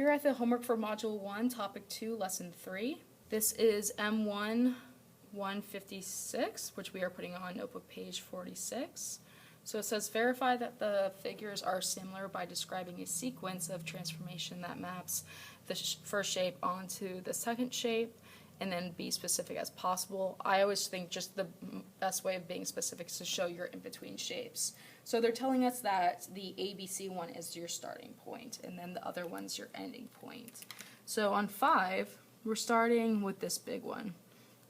you're at the homework for Module 1, Topic 2, Lesson 3. This is M1-156, which we are putting on notebook page 46. So it says, verify that the figures are similar by describing a sequence of transformation that maps the first shape onto the second shape, and then be specific as possible. I always think just the best way of being specific is to show your in-between shapes. So they're telling us that the ABC one is your starting point, and then the other one's your ending point. So on 5, we're starting with this big one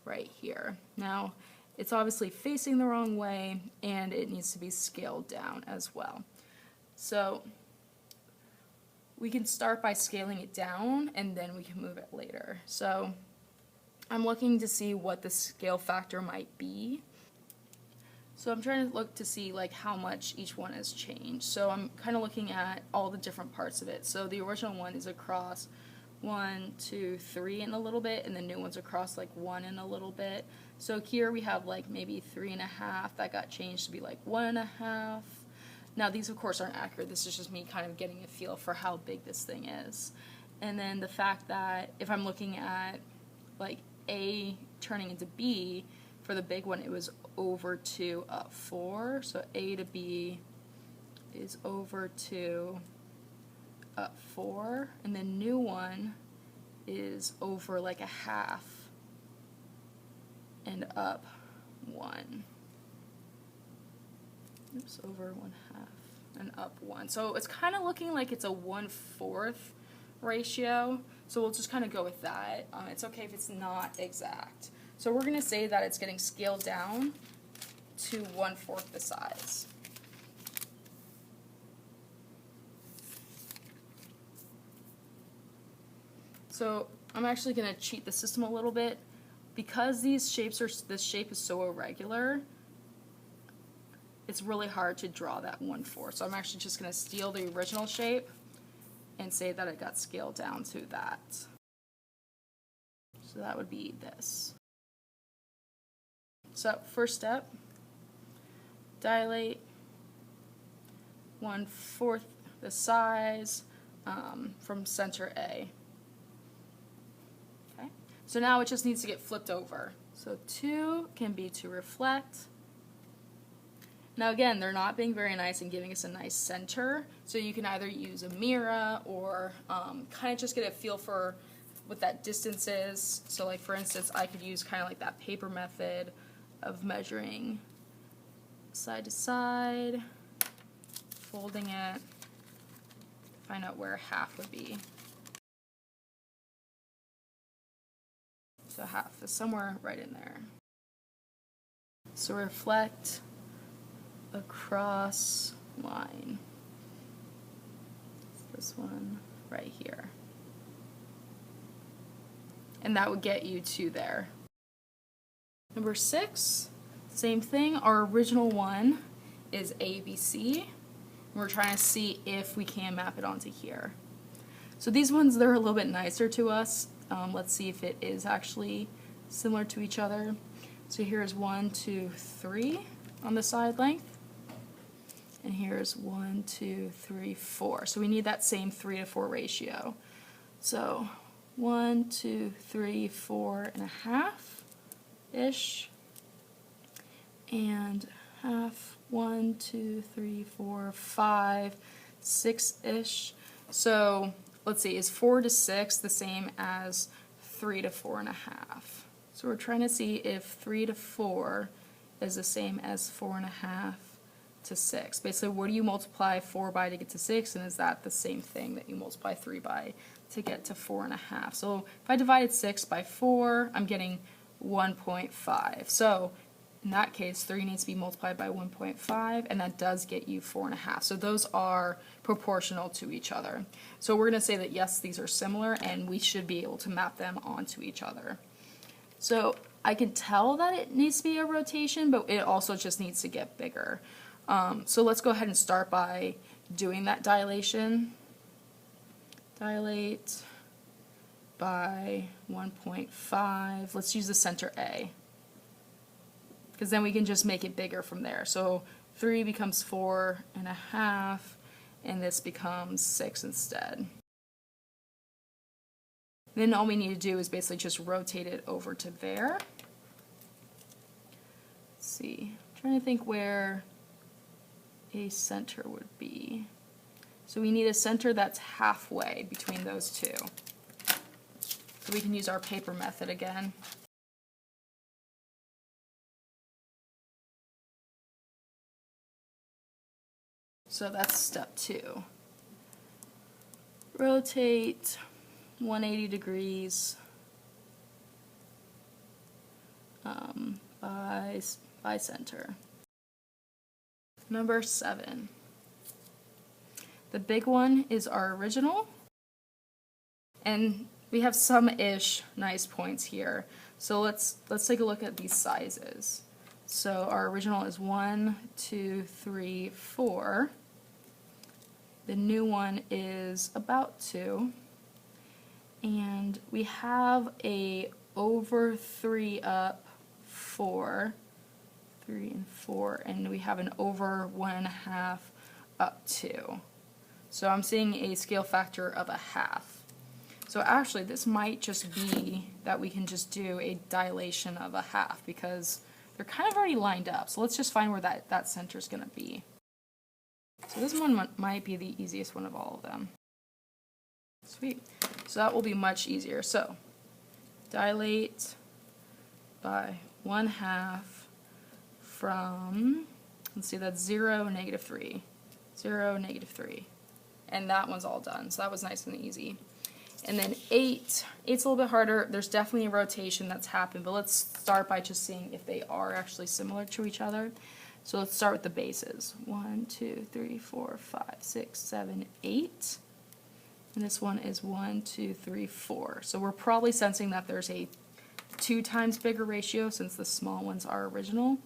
right here. Now, it's obviously facing the wrong way, and it needs to be scaled down as well. So we can start by scaling it down, and then we can move it later. So I'm looking to see what the scale factor might be. So I'm trying to look to see like how much each one has changed. So I'm kind of looking at all the different parts of it. So the original one is across 1, 2, 3 and a little bit, and the new one's across like 1 and a little bit. So here we have like maybe 3.5 that got changed to be like 1.5. Now these of course aren't accurate. This is just me kind of getting a feel for how big this thing is. And then the fact that if I'm looking at like A turning into B, for the big one it was over 2 up 4, so A to B is over 2 up 4, and the new one is over like a half and up 1. Oops, over 1/2 and up 1. So it's kind of looking like it's a 1/4 ratio, so we'll just kind of go with that. It's okay if it's not exact. So we're going to say that it's getting scaled down to 1/4 the size. So I'm actually going to cheat the system a little bit. Because this shape is so irregular, it's really hard to draw that 1/4. So I'm actually just going to steal the original shape and say that it got scaled down to that. So that would be this. So first step, dilate 1/4 the size from center A. Okay. So now it just needs to get flipped over. So 2 can be to reflect. Now again, they're not being very nice and giving us a nice center, so you can either use a mirror or kind of just get a feel for what that distance is. So like for instance, I could use kind of like that paper method of measuring side to side, folding it, find out where half would be. So half is somewhere right in there. So reflect across line. This one right here. And that would get you to there. Number 6, same thing. Our original one is ABC. We're trying to see if we can map it onto here. So these ones, they're a little bit nicer to us. Let's see if it is actually similar to each other. So here's 1, 2, 3 on the side length. And here's 1, 2, 3, 4. So we need that same 3:4 ratio. So 1, 2, 3, 4.5-ish. And half, 1, 2, 3, 4, 5, 6-ish. So let's see, is 4 to 6 the same as 3 to 4.5? So we're trying to see if 3 to 4 is the same as 4.5 to 6. Basically, what do you multiply 4 by to get to 6, and is that the same thing that you multiply 3 by to get to 4.5? So if I divided 6 by 4, I'm getting 1.5. So in that case, 3 needs to be multiplied by 1.5, and that does get you 4.5. So those are proportional to each other. So we're going to say that yes, these are similar, and we should be able to map them onto each other. So I can tell that it needs to be a rotation, but it also just needs to get bigger. So let's go ahead and start by doing that dilation. Dilate by 1.5. Let's use the center A, because then we can just make it bigger from there. So 3 becomes 4.5, and this becomes 6 instead. then all we need to do is basically just rotate it over to there. Let's see, I'm trying to think where a center would be. So we need a center that's halfway between those two. So we can use our paper method again. So that's step 2. Rotate 180 degrees by center. Number 7. The big one is our original, and we have some-ish nice points here. So let's take a look at these sizes. So our original is 1, 2, 3, 4. The new one is about 2. And we have a over 3 up 4, 3 and 4, and we have an over 1.5 up 2. So I'm seeing a scale factor of 1/2. So actually this might just be that we can just do a dilation of 1/2 because they're kind of already lined up. So let's just find where that center is going to be. So this one might be the easiest one of all of them. Sweet. So that will be much easier. So dilate by 1/2 from, let's see, that's 0, -3. 0, -3. And that one's all done. So that was nice and easy. And then 8's a little bit harder. There's definitely a rotation that's happened, but let's start by just seeing if they are actually similar to each other. So let's start with the bases. 1, 2, 3, 4, 5, 6, 7, 8. And this one is 1, 2, 3, 4. So we're probably sensing that there's a 2 times bigger ratio since the small ones are original.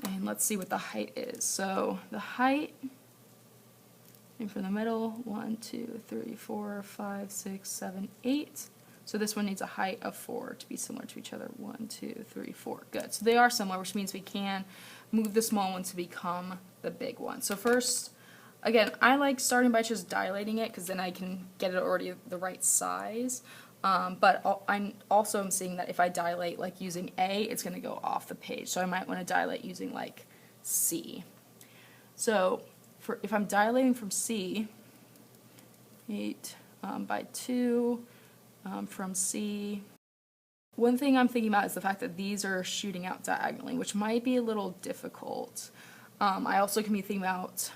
And let's see what the height is. So the height, and from the middle, 1, 2, 3, 4, 5, 6, 7, 8. So this one needs a height of 4 to be similar to each other. 1, 2, 3, 4. Good. So they are similar, which means we can move the small one to become the big one. So first, again, I like starting by just dilating it because then I can get it already the right size. But I'm also seeing that if I dilate like using A, it's going to go off the page. So I might want to dilate using like C. So if I'm dilating from C, 8 by 2 from C. One thing I'm thinking about is the fact that these are shooting out diagonally, which might be a little difficult. I also can be thinking about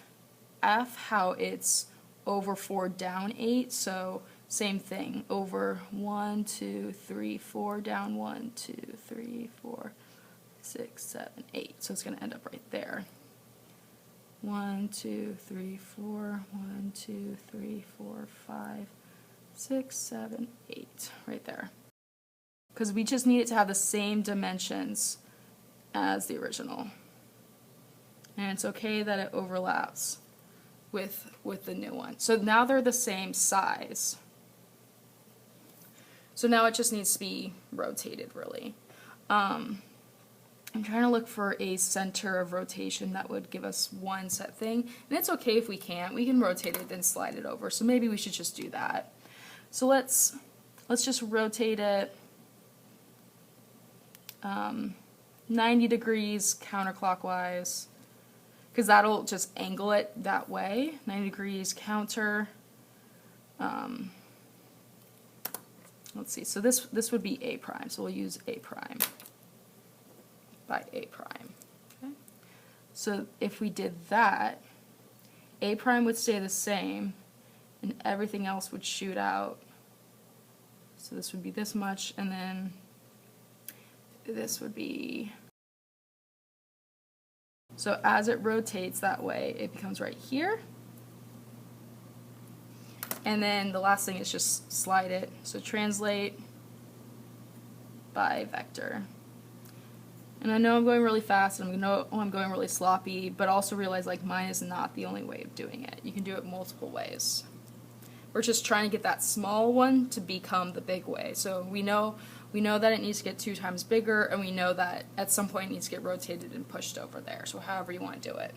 F, how it's over 4 down 8, so same thing, over 1, 2, 3, 4, down 1, 2, 3, 4, 6, 7, 8. So it's going to end up right there. 1, 2, 3, 4, 1, 2, 3, 4, 5, 6, 7, 8, right there. Because we just need it to have the same dimensions as the original. And it's okay that it overlaps with the new one. So now they're the same size. So now it just needs to be rotated, really. I'm trying to look for a center of rotation that would give us one set thing. And it's okay if we can't. We can rotate it, then slide it over. So maybe we should just do that. So let's just rotate it 90 degrees counterclockwise, because that'll just angle it that way. 90 degrees counter. Let's see, so this would be A prime, so we'll use A prime by A prime. Okay. So if we did that, A prime would stay the same, and everything else would shoot out. So this would be this much, and then this would be, so as it rotates that way, it becomes right here. And then the last thing is just slide it. So translate by vector. And I know I'm going really fast, and I know I'm going really sloppy, but also realize like mine is not the only way of doing it. You can do it multiple ways. We're just trying to get that small one to become the big way. So we know that it needs to get 2 times bigger, and we know that at some point it needs to get rotated and pushed over there. So however you want to do it.